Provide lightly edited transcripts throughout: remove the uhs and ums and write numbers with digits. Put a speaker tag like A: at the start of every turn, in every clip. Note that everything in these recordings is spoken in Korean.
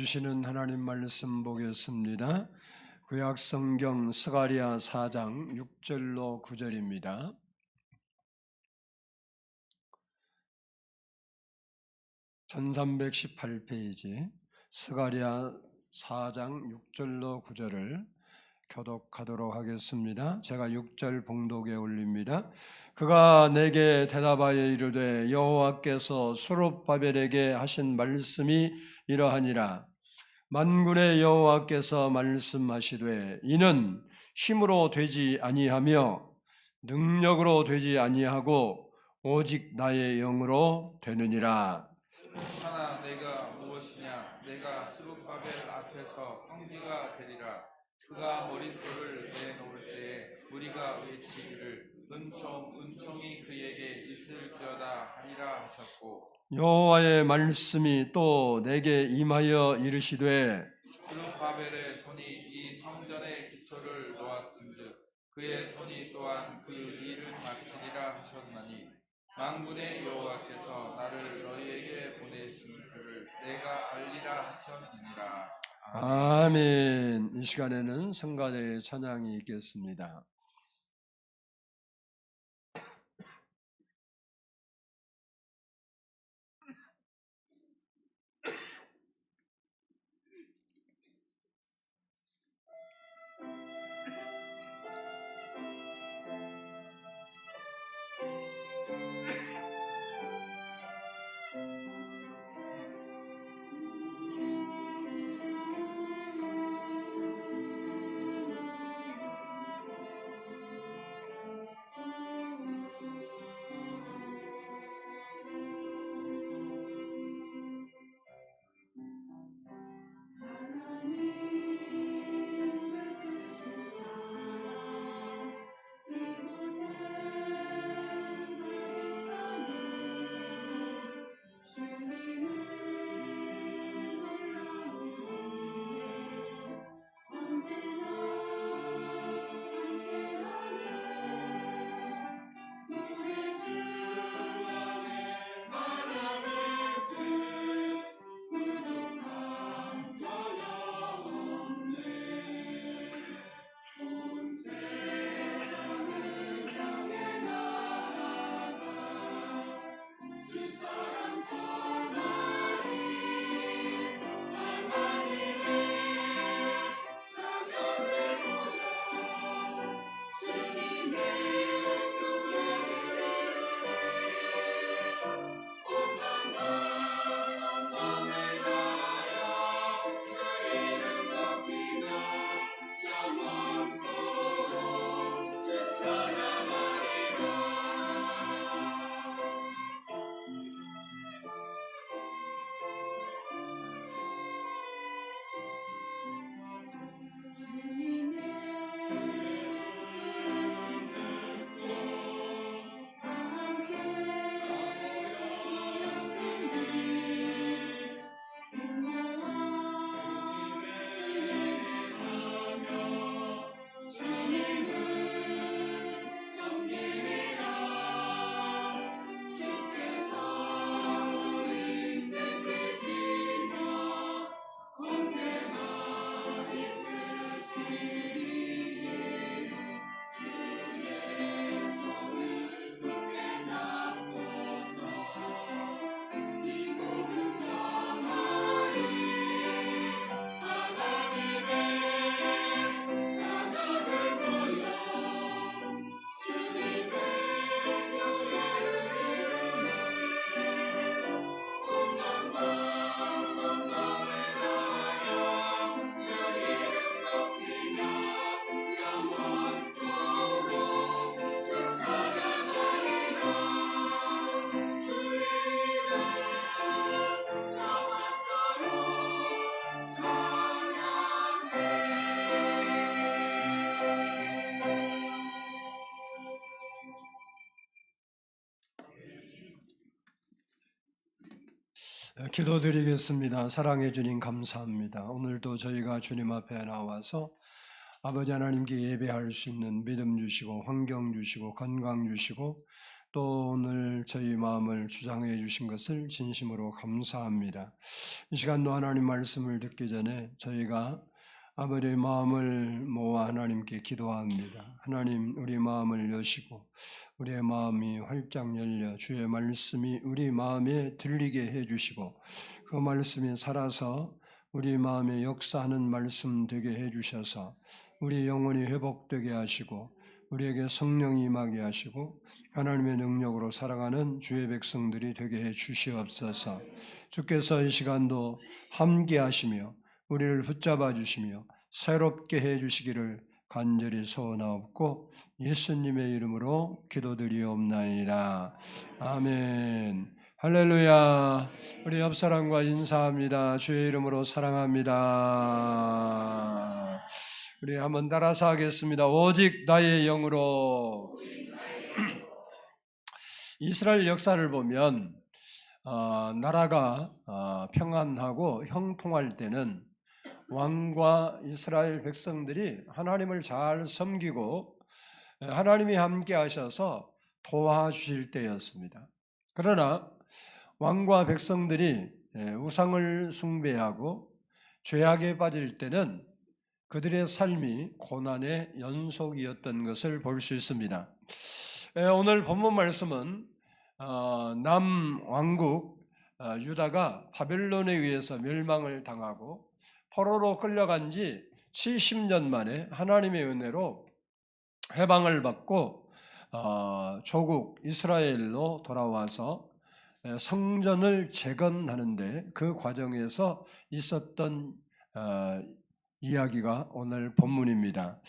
A: 주시는 하나님 말씀 보겠습니다. 구약 성경 스가랴 4장 6절로 9절입니다. (1318페이지) 스가랴 4장 6절로 9절을 교독하도록 하겠습니다. 제가 6절 봉독에 올립니다. 그가 내게 대답하여 이르되 여호와께서 스룹바벨에게 하신 말씀이 이러하니라. 만군의 여호와께서 말씀하시되 이는 힘으로 되지 아니하며 능력으로 되지 아니하고 오직 나의 영으로 되느니라.
B: 하나 내가 무엇이냐? 내가 스룹바벨 앞에서 황지가 되리라. 그가 머릿돌을 내놓을 때에 우리가 외치기를 은총이 그에게 있을지어다 하리라 하셨고,
A: 여호와의 말씀이 또 내게 임하여 이르시되
B: 스룹바벨의 손이 이 성전의 기초를 놓았은즉 그의 손이 또한 그 일을 마치리라 하셨나니 만군의 여호와께서 나를 너희에게 보내신 그를 내가 알리라 하셨느니라.
A: 아멘. 이 시간에는 성가대의 찬양이 있겠습니다. 기도드리겠습니다. 사랑해 주님 감사합니다. 오늘도 저희가 주님 앞에 나와서 아버지 하나님께 예배할 수 있는 믿음 주시고 환경 주시고 건강 주시고 또 오늘 저희 마음을 주장해 주신 것을 진심으로 감사합니다. 이 시간도 하나님 말씀을 듣기 전에 저희가 아버지의 마음을 모아 하나님께 기도합니다. 하나님, 우리 마음을 여시고 우리의 마음이 활짝 열려 주의 말씀이 우리 마음에 들리게 해주시고 그 말씀이 살아서 우리 마음에 역사하는 말씀 되게 해주셔서 우리 영혼이 회복되게 하시고 우리에게 성령이 임하게 하시고 하나님의 능력으로 살아가는 주의 백성들이 되게 해 주시옵소서. 주께서 이 시간도 함께 하시며 우리를 붙잡아 주시며 새롭게 해 주시기를 간절히 소원하옵고 예수님의 이름으로 기도드리옵나이다. 아멘. 할렐루야. 우리 옆사람과 인사합니다. 주의 이름으로 사랑합니다. 우리 한번 따라서 하겠습니다. 오직 나의 영으로. 이스라엘 역사를 보면 나라가 평안하고 형통할 때는 왕과 이스라엘 백성들이 하나님을 잘 섬기고 하나님이 함께 하셔서 도와주실 때였습니다. 그러나 왕과 백성들이 우상을 숭배하고 죄악에 빠질 때는 그들의 삶이 고난의 연속이었던 것을 볼 수 있습니다. 오늘 본문 말씀은 남왕국 유다가 바벨론에 의해서 멸망을 당하고 포로로 끌려간 지 70년 만에 하나님의 은혜로 해방을 받고 조국 이스라엘로 돌아와서 성전을 재건하는데 그 과정에서 있었던 이야기가 오늘 본문입니다.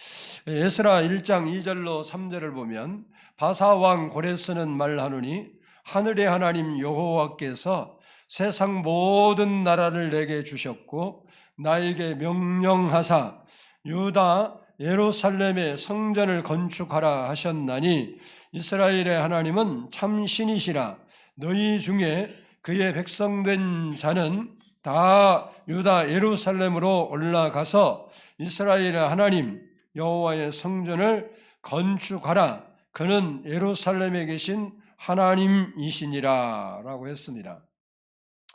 A: 에스라 1장 2절로 3절을 보면 바사왕 고레스는 말하노니 하늘의 하나님 여호와께서 세상 모든 나라를 내게 주셨고 나에게 명령하사 유다 예루살렘에 성전을 건축하라 하셨나니 이스라엘의 하나님은 참 신이시라. 너희 중에 그의 백성된 자는 다 유다 예루살렘으로 올라가서 이스라엘의 하나님 여호와의 성전을 건축하라. 그는 예루살렘에 계신 하나님이시니라 라고 했습니다.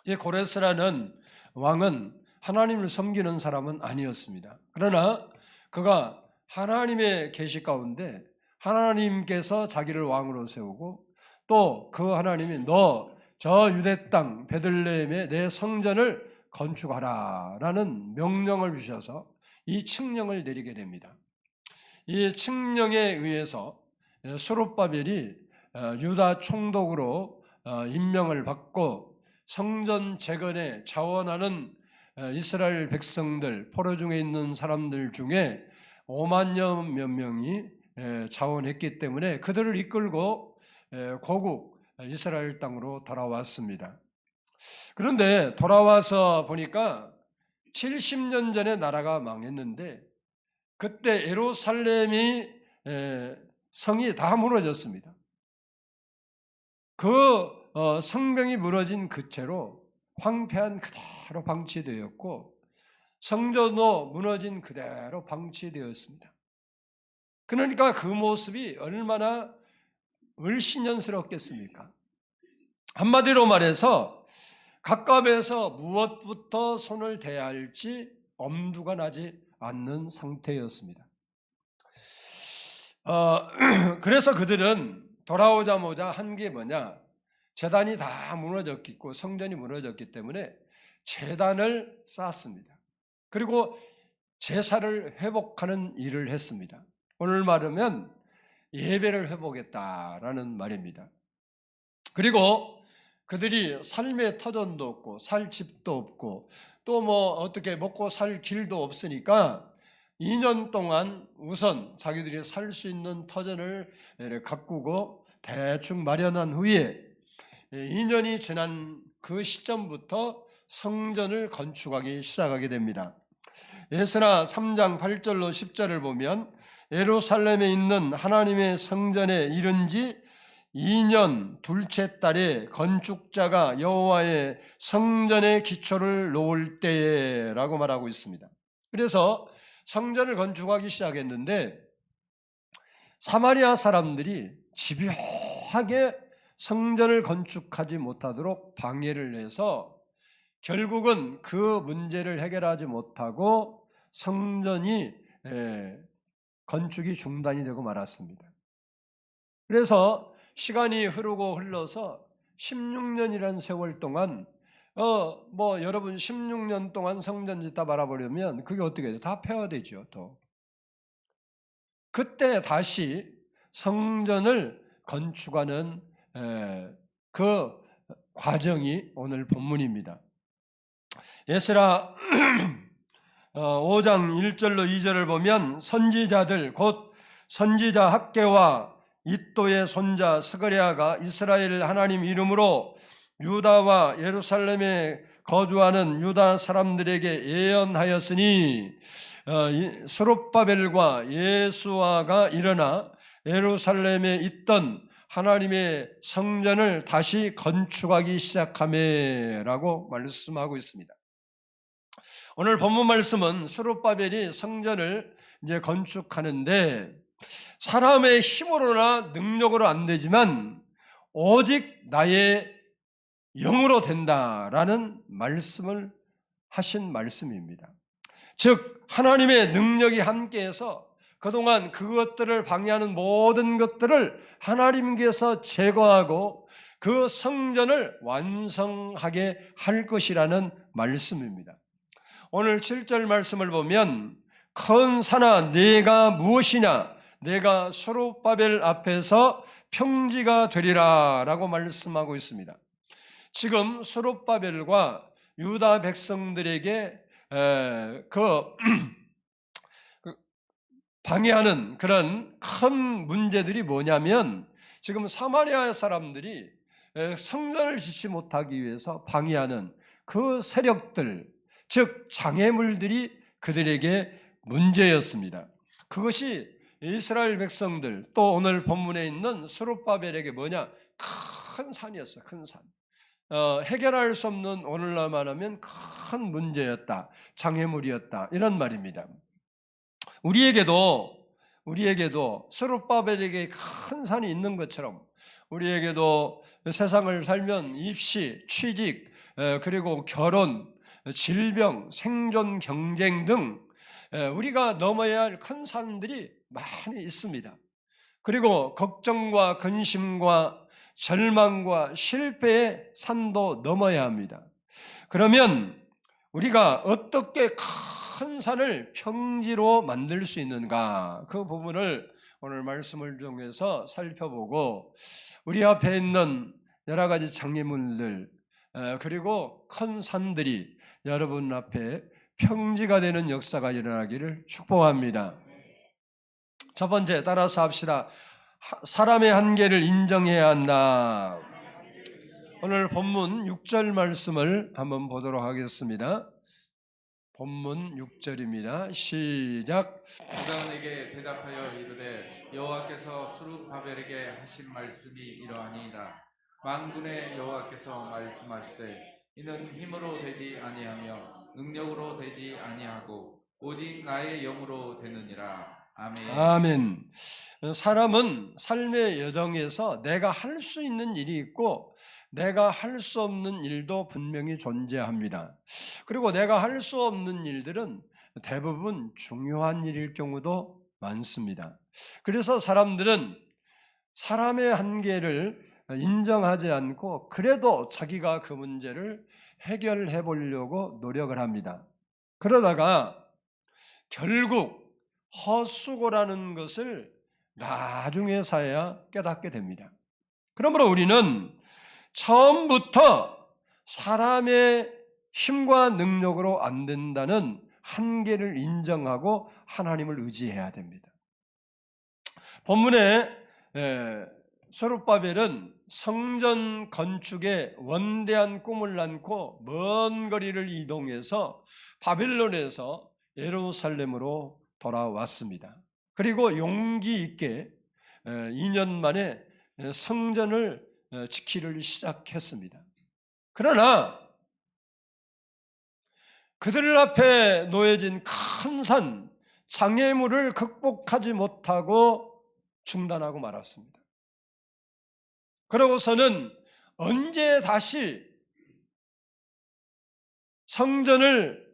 A: 이 고레스라는 왕은 하나님을 섬기는 사람은 아니었습니다. 그러나 그가 하나님의 계시 가운데 하나님께서 자기를 왕으로 세우고 또 그 하나님이 너 저 유대 땅 베들레헴에 내 성전을 건축하라 라는 명령을 주셔서 이 칙령을 내리게 됩니다. 이 칙령에 의해서 스룹바벨이 유다 총독으로 임명을 받고 성전 재건에 자원하는 이스라엘 백성들, 포로 중에 있는 사람들 중에 5만여 몇 명이 자원했기 때문에 그들을 이끌고 고국 이스라엘 땅으로 돌아왔습니다. 그런데 돌아와서 보니까 70년 전에 나라가 망했는데 그때 예루살렘이 성이 다 무너졌습니다. 그 성벽이 무너진 그 채로 황폐한 그대로 방치되었고 성전도 무너진 그대로 방치되었습니다. 그러니까 그 모습이 얼마나 을신연스럽겠습니까? 한마디로 말해서 갑갑에서 무엇부터 손을 대야 할지 엄두가 나지 않는 상태였습니다. 그래서 그들은 돌아오자마자 한 게 뭐냐? 제단이 다 무너졌고 성전이 무너졌기 때문에 제단을 쌓았습니다. 그리고 제사를 회복하는 일을 했습니다. 오늘 말하면 예배를 회복했다라는 말입니다. 그리고 그들이 삶의 터전도 없고 살 집도 없고 또 뭐 어떻게 먹고 살 길도 없으니까 2년 동안 우선 자기들이 살 수 있는 터전을 가꾸고 대충 마련한 후에 2년이 지난 그 시점부터 성전을 건축하기 시작하게 됩니다. 에스라 3장 8절로 10절을 보면 예루살렘에 있는 하나님의 성전에 이른 지 2년 둘째 달에 건축자가 여호와의 성전의 기초를 놓을 때라고 말하고 있습니다. 그래서 성전을 건축하기 시작했는데 사마리아 사람들이 집요하게 성전을 건축하지 못하도록 방해를 해서 결국은 그 문제를 해결하지 못하고 성전이 건축이 중단이 되고 말았습니다. 그래서 시간이 흐르고 흘러서 16년이라는 세월 동안 여러분 16년 동안 성전 짓다 말아버리면 그게 어떻게 돼요? 다 폐허되죠. 또 그때 다시 성전을 건축하는 그 과정이 오늘 본문입니다. 에스라 5장 1절로 2절을 보면 선지자들 곧 선지자 학개와 이또의 손자 스가랴가 이스라엘 하나님 이름으로 유다와 예루살렘에 거주하는 유다 사람들에게 예언하였으니 스룹바벨과 예수아가 일어나 예루살렘에 있던 하나님의 성전을 다시 건축하기 시작하매라고 말씀하고 있습니다. 오늘 본문 말씀은 스룹바벨이 성전을 이제 건축하는데 사람의 힘으로나 능력으로 안 되지만 오직 나의 영으로 된다라는 말씀을 하신 말씀입니다. 즉 하나님의 능력이 함께해서 그동안 그것들을 방해하는 모든 것들을 하나님께서 제거하고 그 성전을 완성하게 할 것이라는 말씀입니다. 오늘 7절 말씀을 보면 큰 산아 네가 무엇이냐 내가 스룹바벨 앞에서 평지가 되리라 라고 말씀하고 있습니다. 지금 스룹바벨과 유다 백성들에게 방해하는 그런 큰 문제들이 뭐냐면 지금 사마리아 사람들이 성전을 짓지 못하기 위해서 방해하는 그 세력들, 즉 장애물들이 그들에게 문제였습니다. 그것이 이스라엘 백성들 또 오늘 본문에 있는 스룹바벨에게 뭐냐? 큰 산이었어요. 큰 산. 해결할 수 없는 오늘날 말하면 큰 문제였다. 장애물이었다. 이런 말입니다. 우리에게도 스룹바벨에게 큰 산이 있는 것처럼 우리에게도 세상을 살면 입시, 취직, 그리고 결혼, 질병, 생존 경쟁 등 우리가 넘어야 할 큰 산들이 많이 있습니다. 그리고 걱정과 근심과 절망과 실패의 산도 넘어야 합니다. 그러면 우리가 어떻게 큰 산을 평지로 만들 수 있는가? 그 부분을 오늘 말씀을 통해서 살펴보고 우리 앞에 있는 여러 가지 장애물들 그리고 큰 산들이 여러분 앞에 평지가 되는 역사가 일어나기를 축복합니다. 첫 번째 따라서 합시다. 사람의 한계를 인정해야 한다. 오늘 본문 6절 말씀을 한번 보도록 하겠습니다. 본문 6절입니다. 시작.
B: 유다가 내게 대답하여 이르되 여호와께서 스룹바벨에게 하신 말씀이 이러하니이다. 만군의 여호와께서 말씀하시되 이는 힘으로 되지 아니하며 능력으로 되지 아니하고 오직 나의 영으로 되느니라. 아멘.
A: 아멘. 사람은 삶의 여정에서 내가 할 수 있는 일이 있고 내가 할 수 없는 일도 분명히 존재합니다. 그리고 내가 할 수 없는 일들은 대부분 중요한 일일 경우도 많습니다. 그래서 사람들은 사람의 한계를 인정하지 않고 그래도 자기가 그 문제를 해결해 보려고 노력을 합니다. 그러다가 결국 헛수고라는 것을 나중에서야 깨닫게 됩니다. 그러므로 우리는 처음부터 사람의 힘과 능력으로 안 된다는 한계를 인정하고 하나님을 의지해야 됩니다. 본문에 스룹바벨은 성전 건축에 원대한 꿈을 안고 먼 거리를 이동해서 바벨론에서 예루살렘으로 돌아왔습니다. 그리고 용기 있게 2년 만에 성전을 지키를 시작했습니다. 그러나 그들 앞에 놓여진 큰 산, 장애물을 극복하지 못하고 중단하고 말았습니다. 그러고서는 언제 다시 성전을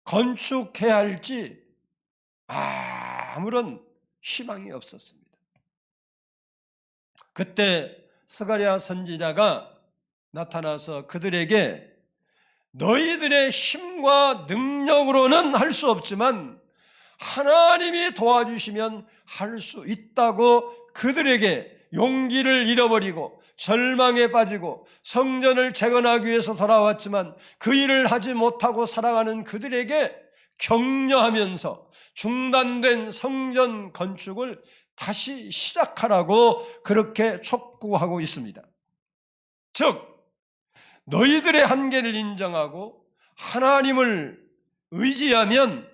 A: 건축해야 할지 아무런 희망이 없었습니다. 그때 스가랴 선지자가 나타나서 그들에게 너희들의 힘과 능력으로는 할 수 없지만 하나님이 도와주시면 할 수 있다고 그들에게 용기를 잃어버리고 절망에 빠지고 성전을 재건하기 위해서 돌아왔지만 그 일을 하지 못하고 살아가는 그들에게 격려하면서 중단된 성전 건축을 다시 시작하라고 그렇게 촉구하고 있습니다. 즉 너희들의 한계를 인정하고 하나님을 의지하면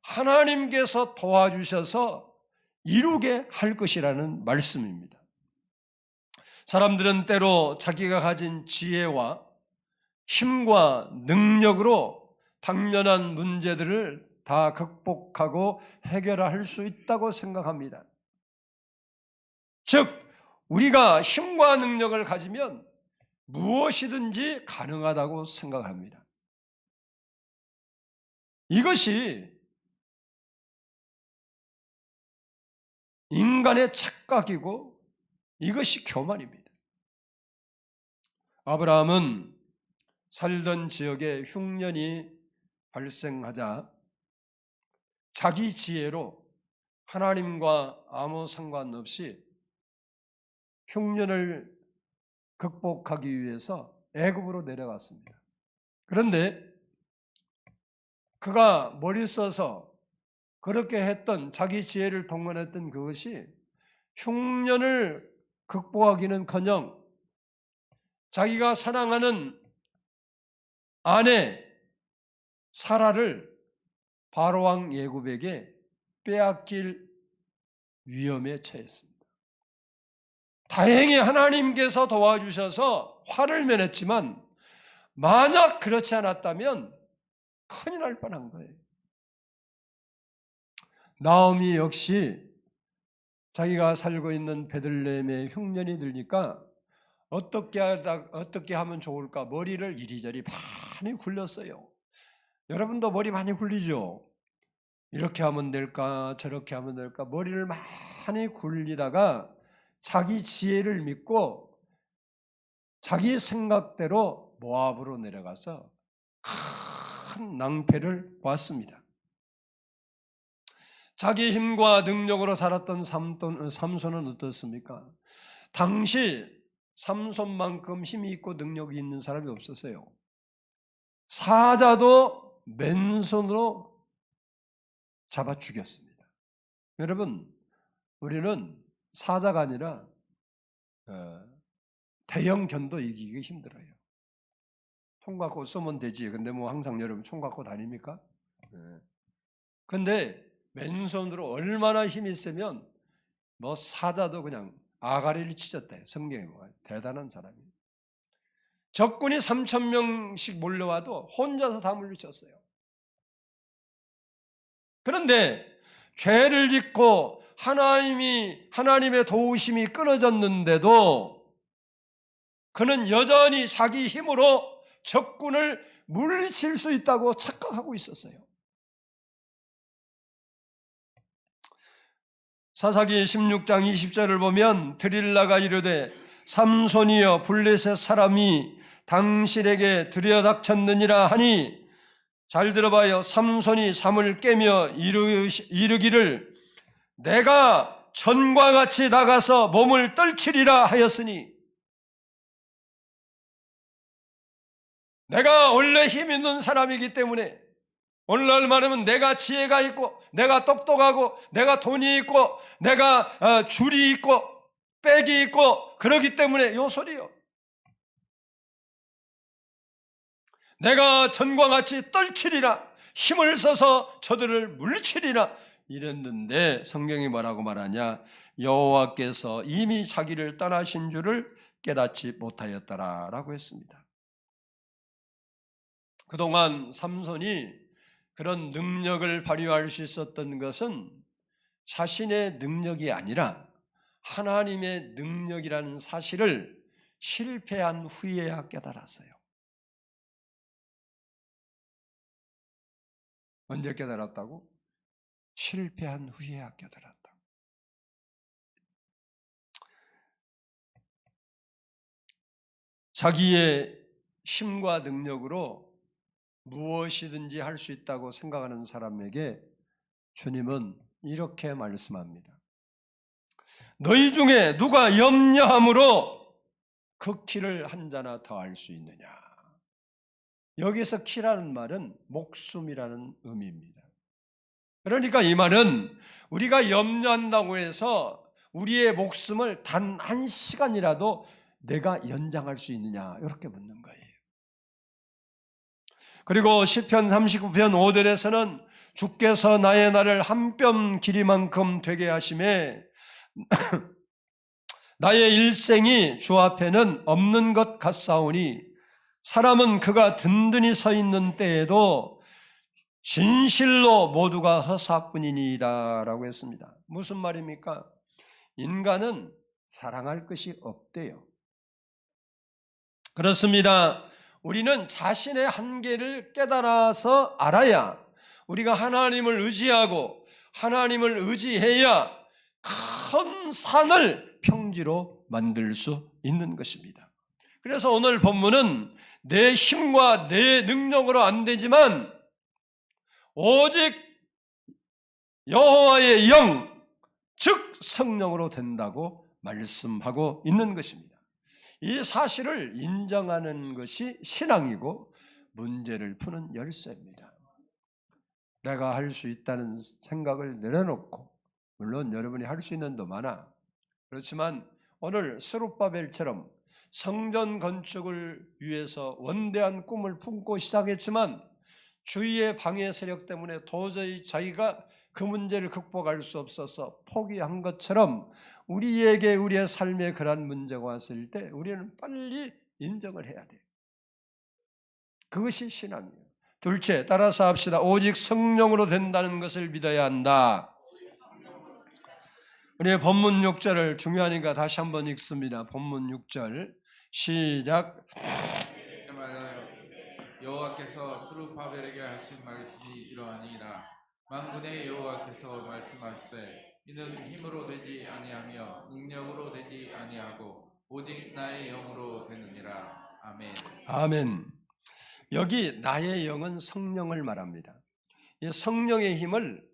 A: 하나님께서 도와주셔서 이루게 할 것이라는 말씀입니다. 사람들은 때로 자기가 가진 지혜와 힘과 능력으로 당면한 문제들을 다 극복하고 해결할 수 있다고 생각합니다. 즉, 우리가 힘과 능력을 가지면 무엇이든지 가능하다고 생각합니다. 이것이 인간의 착각이고 이것이 교만입니다. 아브라함은 살던 지역에 흉년이 발생하자 자기 지혜로 하나님과 아무 상관없이 흉년을 극복하기 위해서 애굽으로 내려갔습니다. 그런데 그가 머리 써서 그렇게 했던 자기 지혜를 동원했던 그것이 흉년을 극복하기는커녕 자기가 사랑하는 아내 사라를 바로왕 예굽에게 빼앗길 위험에 처했습니다. 다행히 하나님께서 도와주셔서 화를 면했지만 만약 그렇지 않았다면 큰일 날 뻔한 거예요. 나오미 역시 자기가 살고 있는 베들레헴에 흉년이 들니까 어떻게 하면 좋을까 머리를 이리저리 많이 굴렸어요. 여러분도 머리 많이 굴리죠? 이렇게 하면 될까 저렇게 하면 될까 머리를 많이 굴리다가 자기 지혜를 믿고 자기 생각대로 모압으로 내려가서 큰 낭패를 보았습니다. 자기 힘과 능력으로 살았던 삼손은 어떻습니까? 당시 삼손만큼 힘이 있고 능력이 있는 사람이 없었어요. 사자도 맨손으로 잡아 죽였습니다. 여러분, 우리는 사자가 아니라 대형견도 이기기 힘들어요. 총 갖고 쏘면 되지. 근데 뭐 항상 여러분 총 갖고 다닙니까? 근데 맨손으로 얼마나 힘이 세면 뭐 사자도 그냥 아가리를 찢었대. 성경에 보면 대단한 사람이에요. 적군이 3,000명씩 몰려와도 혼자서 다 물리쳤어요. 그런데 죄를 짓고 하나님의 도우심이 끊어졌는데도 그는 여전히 자기 힘으로 적군을 물리칠 수 있다고 착각하고 있었어요. 사사기 16장 20절을 보면 드릴라가 이르되 삼손이여 블레셋 사람이 당신에게 들여닥쳤느니라 하니 잘 들어봐요. 삼손이 잠을 깨며 이르기를 내가 전과 같이 나가서 몸을 떨치리라 하였으니 내가 원래 힘 있는 사람이기 때문에 오늘날 말하면 내가 지혜가 있고 내가 똑똑하고 내가 돈이 있고 내가 줄이 있고 백이 있고 그러기 때문에 요 소리요. 내가 전과 같이 떨치리라 힘을 써서 저들을 물리치리라 이랬는데 성경이 뭐라고 말하냐 여호와께서 이미 자기를 떠나신 줄을 깨닫지 못하였더라라고 했습니다. 그동안 삼손이 그런 능력을 발휘할 수 있었던 것은 자신의 능력이 아니라 하나님의 능력이라는 사실을 실패한 후에야 깨달았어요. 언제 깨달았다고? 실패한 후에야 깨달았다. 자기의 힘과 능력으로 무엇이든지 할 수 있다고 생각하는 사람에게 주님은 이렇게 말씀합니다. 너희 중에 누가 염려함으로 그 키를 한 자나 더 할 수 있느냐. 여기서 키라는 말은 목숨이라는 의미입니다. 그러니까 이 말은 우리가 염려한다고 해서 우리의 목숨을 단 한 시간이라도 내가 연장할 수 있느냐 이렇게 묻는 거예요. 그리고 시편 39편 5절에서는 주께서 나의 날을 한 뼘 길이만큼 되게 하심에 나의 일생이 주 앞에는 없는 것 같사오니 사람은 그가 든든히 서 있는 때에도 진실로 모두가 허사뿐이니이다 라고 했습니다. 무슨 말입니까? 인간은 사랑할 것이 없대요. 그렇습니다. 우리는 자신의 한계를 깨달아서 알아야 우리가 하나님을 의지하고 하나님을 의지해야 큰 산을 평지로 만들 수 있는 것입니다. 그래서 오늘 본문은 내 힘과 내 능력으로 안 되지만 오직 여호와의 영, 즉 성령으로 된다고 말씀하고 있는 것입니다. 이 사실을 인정하는 것이 신앙이고 문제를 푸는 열쇠입니다. 내가 할 수 있다는 생각을 내려놓고, 물론 여러분이 할 수 있는 도 많아. 그렇지만 오늘 스룹바벨처럼 성전 건축을 위해서 원대한 꿈을 품고 시작했지만 주위의 방해 세력 때문에 도저히 자기가 그 문제를 극복할 수 없어서 포기한 것처럼 우리에게 우리의 삶에 그런 문제가 왔을 때 우리는 빨리 인정을 해야 돼요. 그것이 신앙이에요. 둘째, 따라서 합시다. 오직 성령으로 된다는 것을 믿어야 한다. 우리의 본문 6절을 중요하니까 다시 한번 읽습니다. 본문 6절 시작.
B: 여호와께서 스룹바벨에게 하신 말씀이 이러하니이다. 만군의 여호와께서 말씀하시되 이는 힘으로 되지 아니하며 능력으로 되지 아니하고 오직 나의 영으로 되느니라. 아멘.
A: 아멘. 여기 나의 영은 성령을 말합니다. 이 성령의 힘을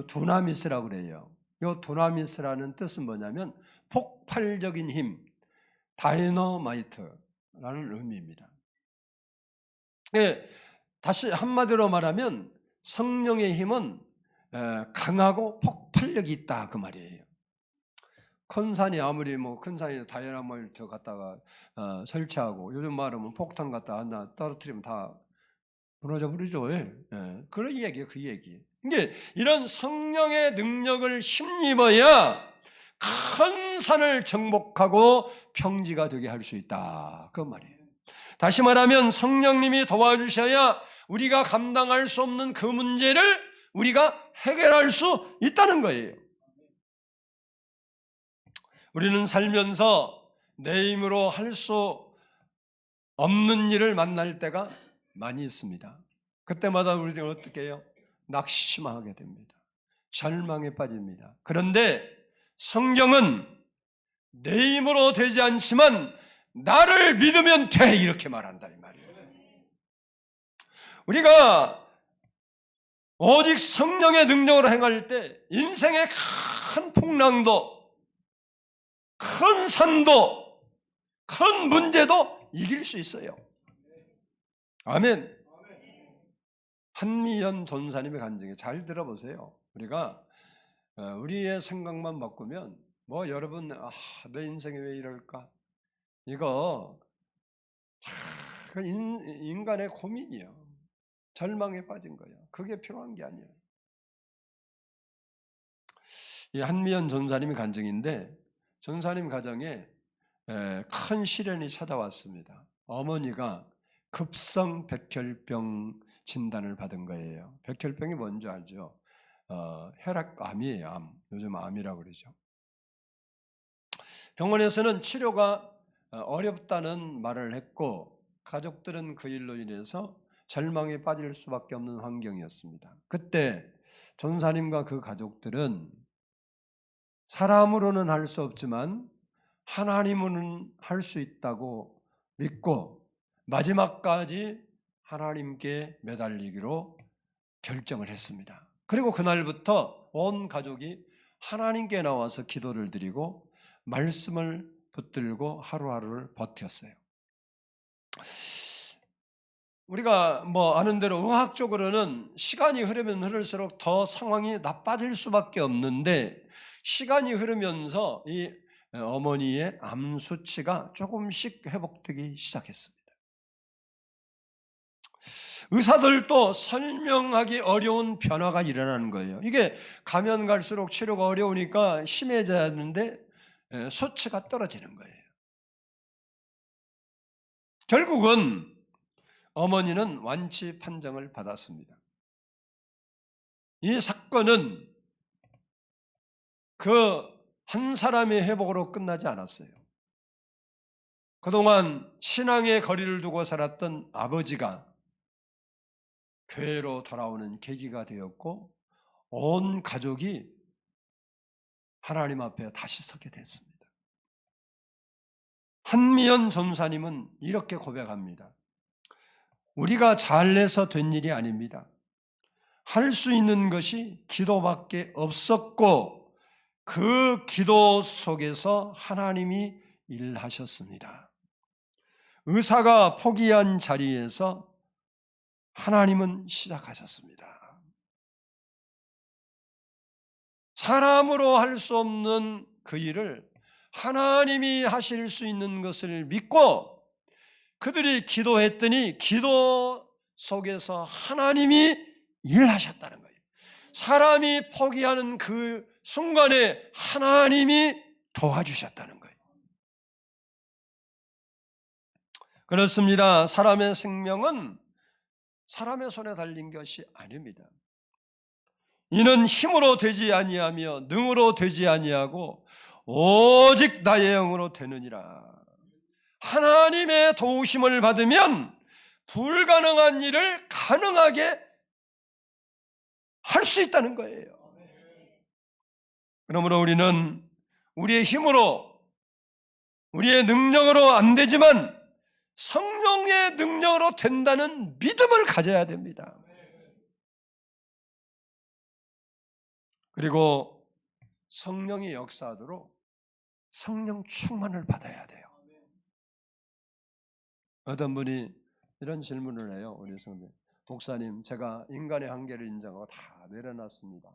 A: 두나미스라고 그래요. 이 두나미스라는 뜻은 뭐냐면 폭발적인 힘, 다이너마이트라는 의미입니다. 다시 한마디로 말하면 성령의 힘은 강하고 폭발력이 있다 그 말이에요. 큰 산이 아무리 큰 산이 다이너마이트 갖다가 설치하고 요즘 말하면 폭탄 갖다 하나 떨어뜨리면 다 무너져 버리죠. 그런 얘기예요, 그 얘기. 이게 이런 성령의 능력을 힘입어야 큰 산을 정복하고 평지가 되게 할 수 있다 그 말이에요. 다시 말하면 성령님이 도와주셔야 우리가 감당할 수 없는 그 문제를 우리가 해결할 수 있다는 거예요. 우리는 살면서 내 힘으로 할 수 없는 일을 만날 때가 많이 있습니다. 그때마다 우리는 어떻게 해요? 낙심하게 됩니다. 절망에 빠집니다. 그런데 성경은 내 힘으로 되지 않지만 나를 믿으면 돼 이렇게 말한다 이 말이에요. 우리가 오직 성령의 능력으로 행할 때 인생의 큰 풍랑도 큰 산도 큰 문제도 이길 수 있어요. 아멘. 한미연 전사님의 간증에 잘 들어보세요. 우리가 우리의 생각만 바꾸면 여러분 내 인생이 왜 이럴까? 이거 참 인간의 고민이에요. 절망에 빠진 거예요. 그게 필요한 게 아니에요. 이 한미연 전사님의 간증인데 전사님 가정에 큰 시련이 찾아왔습니다. 어머니가 급성 백혈병 진단을 받은 거예요. 백혈병이 뭔지 알죠? 혈액암이에요. 암. 요즘 암이라고 그러죠. 병원에서는 치료가 어렵다는 말을 했고 가족들은 그 일로 인해서 절망에 빠질 수밖에 없는 환경이었습니다. 그때 전사님과 그 가족들은 사람으로는 할 수 없지만 하나님은 할 수 있다고 믿고 마지막까지 하나님께 매달리기로 결정을 했습니다. 그리고 그날부터 온 가족이 하나님께 나와서 기도를 드리고 말씀을 붙들고 하루하루를 버텼어요. 우리가 아는 대로 의학적으로는 시간이 흐르면 흐를수록 더 상황이 나빠질 수밖에 없는데 시간이 흐르면서 이 어머니의 암 수치가 조금씩 회복되기 시작했습니다. 의사들도 설명하기 어려운 변화가 일어나는 거예요. 이게 가면 갈수록 치료가 어려우니까 심해져야 하는데 수치가 떨어지는 거예요. 결국은 어머니는 완치 판정을 받았습니다. 이 사건은 그 한 사람의 회복으로 끝나지 않았어요. 그동안 신앙의 거리를 두고 살았던 아버지가 교회로 돌아오는 계기가 되었고 온 가족이 하나님 앞에 다시 서게 됐습니다. 한미연 전사님은 이렇게 고백합니다. 우리가 잘내서 된 일이 아닙니다. 할 수 있는 것이 기도밖에 없었고 그 기도 속에서 하나님이 일하셨습니다. 의사가 포기한 자리에서 하나님은 시작하셨습니다. 사람으로 할 수 없는 그 일을 하나님이 하실 수 있는 것을 믿고 그들이 기도했더니 기도 속에서 하나님이 일하셨다는 거예요. 사람이 포기하는 그 순간에 하나님이 도와주셨다는 거예요. 그렇습니다. 사람의 생명은 사람의 손에 달린 것이 아닙니다. 이는 힘으로 되지 아니하며 능으로 되지 아니하고 오직 나의 영으로 되느니라. 하나님의 도우심을 받으면 불가능한 일을 가능하게 할 수 있다는 거예요. 그러므로 우리는 우리의 힘으로 우리의 능력으로 안 되지만 성령의 능력으로 된다는 믿음을 가져야 됩니다. 그리고 성령이 역사하도록 성령 충만을 받아야 돼요. 어떤 분이 이런 질문을 해요. 우리 성도 목사님, 제가 인간의 한계를 인정하고 다 내려놨습니다.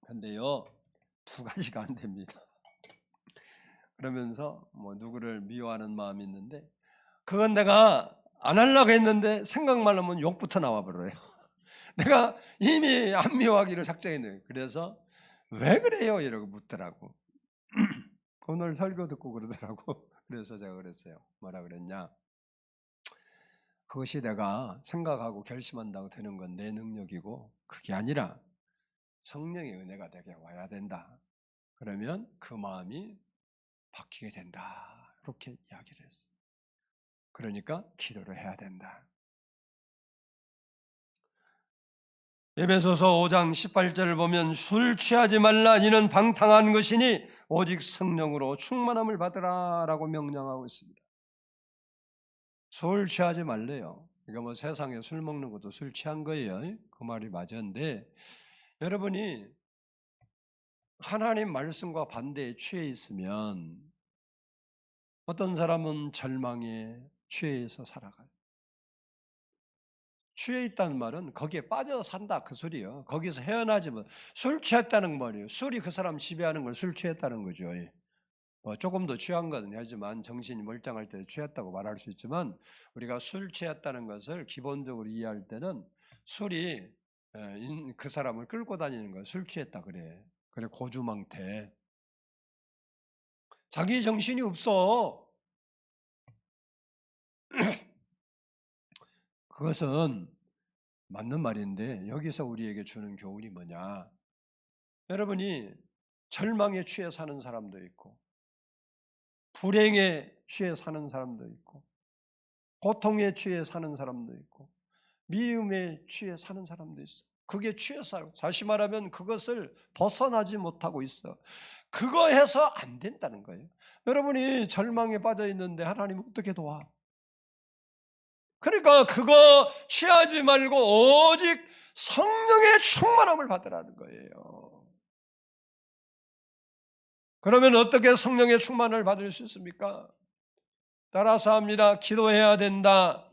A: 근데요, 두 가지가 안 됩니다. 그러면서 누구를 미워하는 마음이 있는데 그건 내가 안 하려고 했는데 생각만 하면 욕부터 나와버려요. 내가 이미 안 미워하기로 작정했는데 그래서 왜 그래요? 이러고 묻더라고. 오늘 설교 듣고 그러더라고. 그래서 제가 그랬어요. 뭐라 그랬냐? 그것이 내가 생각하고 결심한다고 되는 건 내 능력이고 그게 아니라 성령의 은혜가 내게 와야 된다. 그러면 그 마음이 바뀌게 된다. 이렇게 이야기를 했어요. 그러니까 기도를 해야 된다. 에베소서 5장 18절을 보면 술 취하지 말라 이는 방탕한 것이니 오직 성령으로 충만함을 받으라 라고 명령하고 있습니다. 술 취하지 말래요. 그러니까 세상에 술 먹는 것도 술 취한 거예요. 그 말이 맞는데 여러분이 하나님 말씀과 반대에 취해 있으면 어떤 사람은 절망에 취해서 살아가요. 취해 있다는 말은 거기에 빠져 산다 그 소리예요. 거기서 헤어나지 못. 술 취했다는 말이에요. 술이 그 사람 지배하는 걸 술 취했다는 거죠. 조금 더 취한 건 하지만 정신이 멀쩡할 때 취했다고 말할 수 있지만 우리가 술 취했다는 것을 기본적으로 이해할 때는 술이 그 사람을 끌고 다니는 걸 술 취했다 그래. 그래 고주망태. 자기 정신이 없어. 그것은 맞는 말인데 여기서 우리에게 주는 교훈이 뭐냐? 여러분이 절망에 취해 사는 사람도 있고 불행에 취해 사는 사람도 있고 고통에 취해 사는 사람도 있고 미움에 취해 사는 사람도 있어. 그게 취해서 다시 말하면 그것을 벗어나지 못하고 있어. 그거 해서 안 된다는 거예요. 여러분이 절망에 빠져 있는데 하나님 어떻게 도와? 그러니까 그거 취하지 말고 오직 성령의 충만함을 받으라는 거예요. 그러면 어떻게 성령의 충만을 받을 수 있습니까? 따라서 합니다. 기도해야 된다.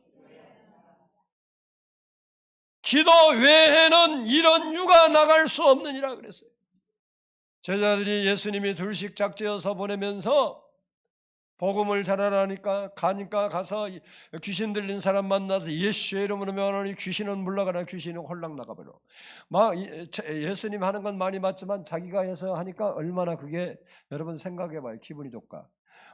A: 기도 외에는 이런 유가 나갈 수 없느니라 그랬어요. 제자들이 예수님이 둘씩 짝지어서 보내면서 복음을 전하라니까 가서 귀신 들린 사람 만나서 예수의 이름으로 명하노니 귀신은 물러가라. 귀신은 홀랑 나가버려. 막 예수님 하는 건 많이 맞지만 자기가 해서 하니까 얼마나 그게 여러분 생각해봐요. 기분이 좋까.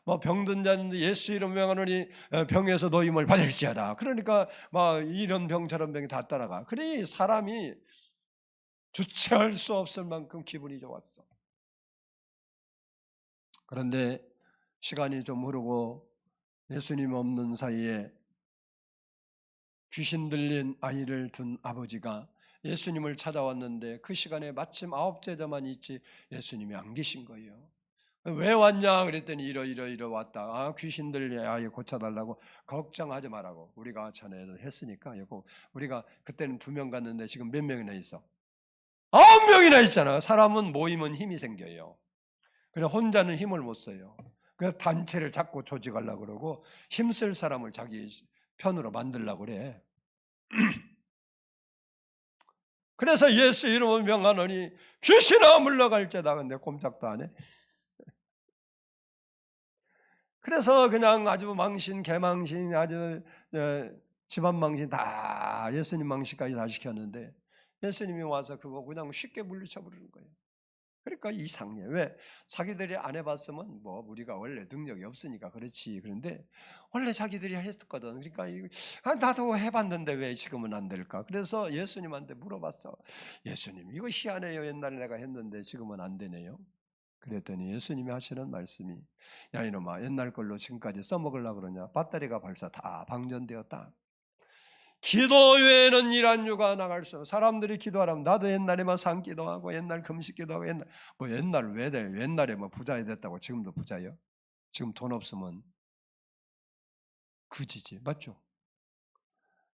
A: 뭐 병든 자인데 예수 이름 명하노니 병에서 노임을 받을지어다. 그러니까 막 이런 병 저런 병이 다 따라가. 그러니 사람이 주체할 수 없을 만큼 기분이 좋았어. 그런데 시간이 좀 흐르고 예수님 없는 사이에 귀신 들린 아이를 둔 아버지가 예수님을 찾아왔는데 그 시간에 마침 9제자만 있지 예수님이 안 계신 거예요. 왜 왔냐 그랬더니 이러 왔다. 아, 귀신 들린 아이 고쳐달라고. 걱정하지 말라고. 우리가 전에 했으니까. 우리가 그때는 2명 갔는데 지금 몇 명이나 있어? 9명이나 있잖아. 사람은 모이면 힘이 생겨요. 그래서 혼자는 힘을 못 써요. 그래서 단체를 자꾸 조직하려고 그러고 힘쓸 사람을 자기 편으로 만들려고 그래. 그래서 예수 이름을 명하노니 귀신아 물러갈지어다. 근데 꼼짝도 안 해. 그래서 그냥 아주 망신, 개망신, 아주 집안 망신 다 예수님 망신까지 다 시켰는데 예수님이 와서 그거 그냥 쉽게 물리쳐 버리는 거예요. 그러니까 이상해. 왜? 자기들이 안 해봤으면 뭐 우리가 원래 능력이 없으니까 그렇지. 그런데 원래 자기들이 했었거든. 그러니까 나도 해봤는데 왜 지금은 안 될까? 그래서 예수님한테 물어봤어. 예수님 이거 희한해요. 옛날에 내가 했는데 지금은 안 되네요. 그랬더니 예수님이 하시는 말씀이 야 이놈아 옛날 걸로 지금까지 써먹으려고 그러냐? 배터리가 벌써 다 방전되었다. 기도 외에는 이런 유가 나갈 수 없어. 사람들이 기도하라면 나도 옛날에 뭐 산기도하고 옛날 금식기도하고 옛날 왜 돼? 옛날에 뭐 부자이 됐다고 지금도 부자예요? 지금 돈 없으면 그지지 맞죠?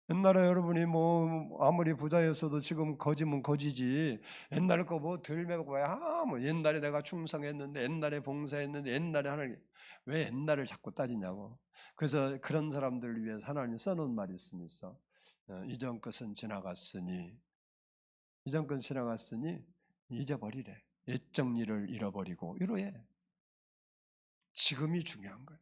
A: 옛날에 여러분이 뭐 아무리 부자였어도 지금 거지면 거지지. 옛날 거 뭐 덜 매고 뭐 옛날에 내가 충성했는데 옛날에 봉사했는데 옛날에 하나님 왜 옛날을 자꾸 따지냐고. 그래서 그런 사람들을 위해서 하나님이 써놓은 말이 있습니다. 이전 것은 지나갔으니 잊어버리래. 옛적 일을 잃어버리고 이러해. 지금이 중요한 거예요.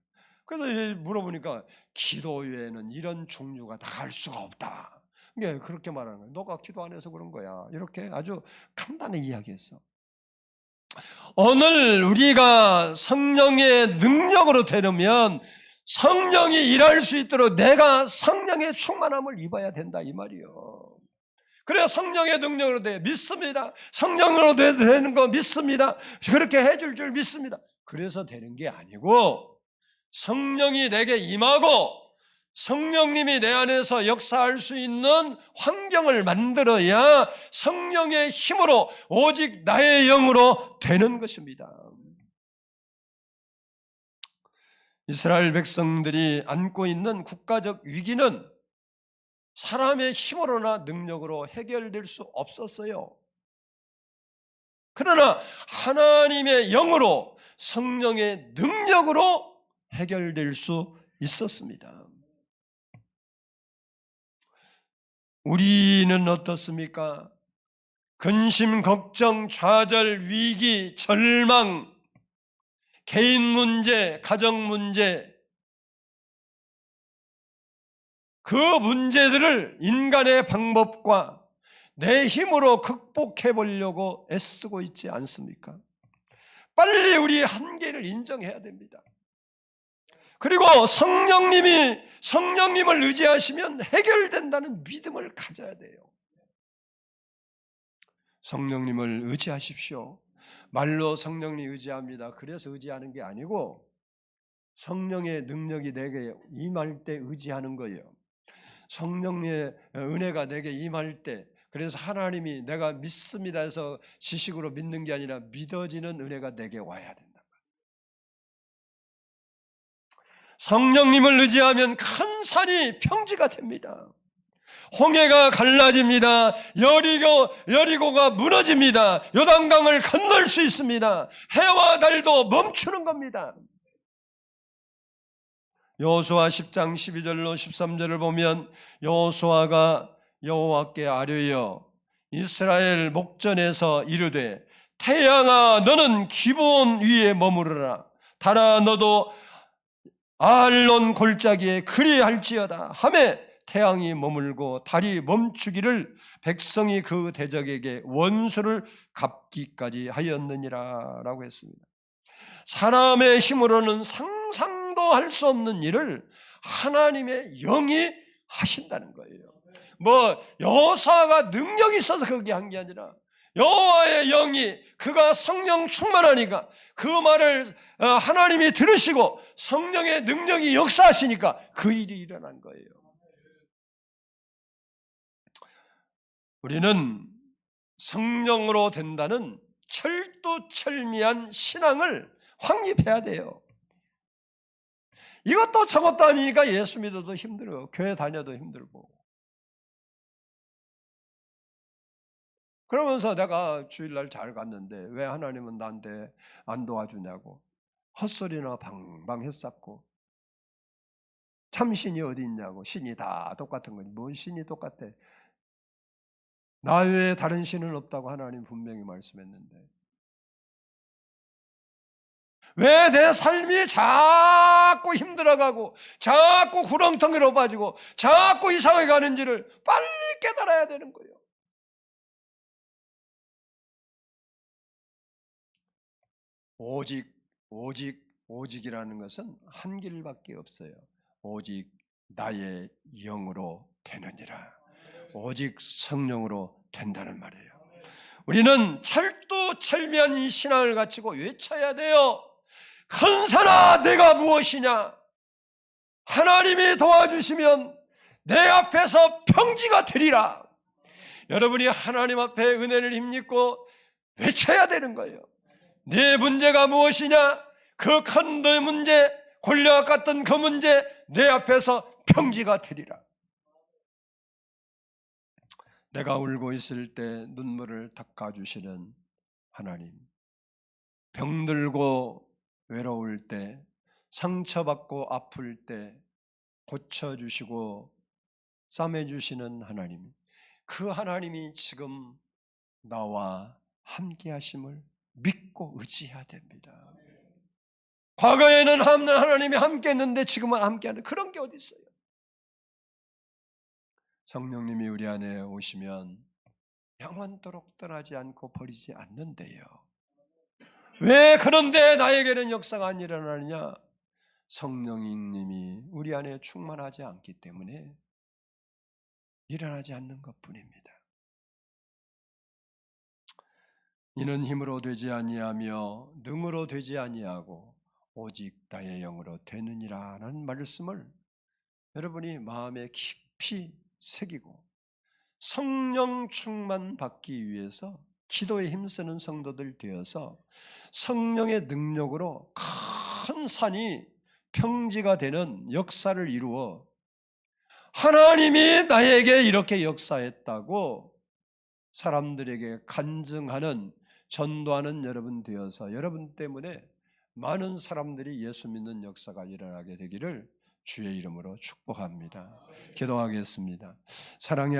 A: 그래서 물어보니까 기도 외에는 이런 종류가 나갈 수가 없다. 이게 그렇게 말하는 거예요. 너가 기도 안 해서 그런 거야. 이렇게 아주 간단히 이야기했어. 오늘 우리가 성령의 능력으로 되려면 성령이 일할 수 있도록 내가 성령의 충만함을 입어야 된다 이 말이요. 그래야 성령의 능력으로 돼. 믿습니다. 성령으로 되는 거 믿습니다. 그렇게 해줄 줄 믿습니다. 그래서 되는 게 아니고 성령이 내게 임하고 성령님이 내 안에서 역사할 수 있는 환경을 만들어야 성령의 힘으로 오직 나의 영으로 되는 것입니다. 이스라엘 백성들이 안고 있는 국가적 위기는 사람의 힘으로나 능력으로 해결될 수 없었어요. 그러나 하나님의 영으로 성령의 능력으로 해결될 수 있었습니다. 우리는 어떻습니까? 근심, 걱정, 좌절, 위기, 절망, 개인 문제, 가정 문제, 그 문제들을 인간의 방법과 내 힘으로 극복해 보려고 애쓰고 있지 않습니까? 빨리 우리 한계를 인정해야 됩니다. 그리고 성령님을 의지하시면 해결된다는 믿음을 가져야 돼요. 성령님을 의지하십시오. 말로 성령님 의지합니다. 그래서 의지하는 게 아니고 성령의 능력이 내게 임할 때 의지하는 거예요. 성령의 은혜가 내게 임할 때, 그래서 하나님이 내가 믿습니다 해서 지식으로 믿는 게 아니라 믿어지는 은혜가 내게 와야 된다. 성령님을 의지하면 큰 산이 평지가 됩니다. 홍해가 갈라집니다. 여리고가 무너집니다. 요단강을 건널 수 있습니다. 해와 달도 멈추는 겁니다. 여호수아 10장 12절로 13절을 보면 여호수아가 여호와께 아뢰어 이스라엘 목전에서 이르되 태양아 너는 기브온 위에 머무르라. 달아 너도 아알론 골짜기에 그리할지어다 하매 태양이 머물고 달이 멈추기를 백성이 그 대적에게 원수를 갚기까지 하였느니라 라고 했습니다. 사람의 힘으로는 상상도 할 수 없는 일을 하나님의 영이 하신다는 거예요. 여호수아가 능력이 있어서 그게 한 게 아니라 여호와의 영이, 그가 성령 충만하니까 그 말을 하나님이 들으시고 성령의 능력이 역사하시니까 그 일이 일어난 거예요. 우리는 성령으로 된다는 철두철미한 신앙을 확립해야 돼요. 이것도 저것도 아니니까 예수 믿어도 힘들어요. 교회 다녀도 힘들고. 그러면서 내가 주일날 잘 갔는데 왜 하나님은 나한테 안 도와주냐고 헛소리나 방방 했었고, 참신이 어디 있냐고, 신이 다 똑같은 거지. 뭔 신이 똑같아. 나 외에 다른 신은 없다고 하나님 분명히 말씀했는데 왜 내 삶이 자꾸 힘들어가고 자꾸 구렁텅이로 빠지고 자꾸 이상하게 가는지를 빨리 깨달아야 되는 거예요. 오직이라는 것은 한 길밖에 없어요. 오직 나의 영으로 되느니라. 오직 성령으로 된다는 말이에요. 우리는 철두철미한 이 신앙을 가지고 외쳐야 돼요. 큰 산아 내가 무엇이냐? 하나님이 도와주시면 내 앞에서 평지가 되리라. 여러분이 하나님 앞에 은혜를 힘입고 외쳐야 되는 거예요. 네 문제가 무엇이냐? 그 큰 너 문제, 골리앗 같던 그 문제 내 앞에서 평지가 되리라. 내가 울고 있을 때 눈물을 닦아주시는 하나님, 병들고 외로울 때, 상처받고 아플 때 고쳐주시고 싸매주시는 하나님, 그 하나님이 지금 나와 함께 하심을 믿고 의지해야 됩니다. 과거에는 하나님이 함께 했는데 지금은 함께 하는 그런 게 어디 있어요? 성령님이 우리 안에 오시면 영원토록 떠나지 않고 버리지 않는데요. 왜 그런데 나에게는 역사가 안 일어나느냐? 성령님이 우리 안에 충만하지 않기 때문에 일어나지 않는 것뿐입니다. 이는 힘으로 되지 아니하며 능으로 되지 아니하고 오직 나의 영으로 되느니라는 말씀을 여러분이 마음에 깊이 새기고 성령 충만 받기 위해서 기도에 힘쓰는 성도들 되어서 성령의 능력으로 큰 산이 평지가 되는 역사를 이루어 하나님이 나에게 이렇게 역사했다고 사람들에게 간증하는, 전도하는 여러분 되어서 여러분 때문에 많은 사람들이 예수 믿는 역사가 일어나게 되기를 주의 이름으로 축복합니다. 기도하겠습니다. 사랑의